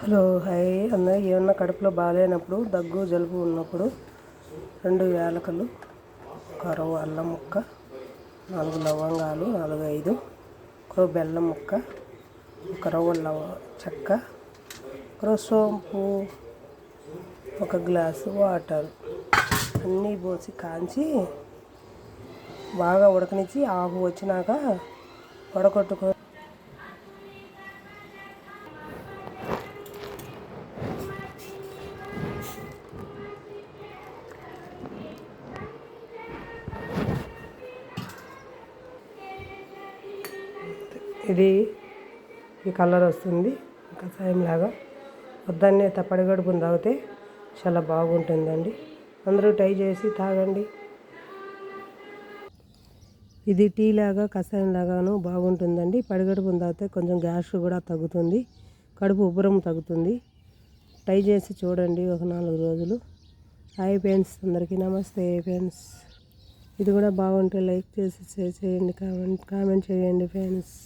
Hello hi అన్నయ్య. ఏమన్నా కడుపులో బాగాలేనప్పుడు, దగ్గు జలుబు ఉన్నప్పుడు 2 యాలకులు, ఒక రవ్వ అల్లం ముక్క, 4 లవంగాలు, 4-5, ఒక బెల్లం ముక్క, ఒక రవ్వ చెక్క, ఒక సోంపు, ఒక గ్లాసు వాటర్ అన్నీ పోసి కాంచి బాగా ఉడకనిచ్చి ఆకు వచ్చినాక వడకొట్టుకొని ఈ కలర్ వస్తుంది కషాయం లాగా. పొద్దున్నే పడిగడుపుని తాగితే చాలా బాగుంటుందండి. అందరూ ట్రై చేసి తాగండి. ఇది టీ లాగా కషాయం లాగాను బాగుంటుందండి. పడిగడుపుని తాగితే కొంచెం గ్యాస్ కూడా తగ్గుతుంది, కడుపు ఉబ్బరం తగ్గుతుంది. ట్రై చేసి చూడండి ఒక 4 రోజులు. హాయ్ ఫ్రెండ్స్, అందరికీ నమస్తే ఫ్రెండ్స్. ఇది కూడా బాగుంటే లైక్ చేసి షేర్ చేయండి, కామెంట్ చేయండి ఫ్రెండ్స్.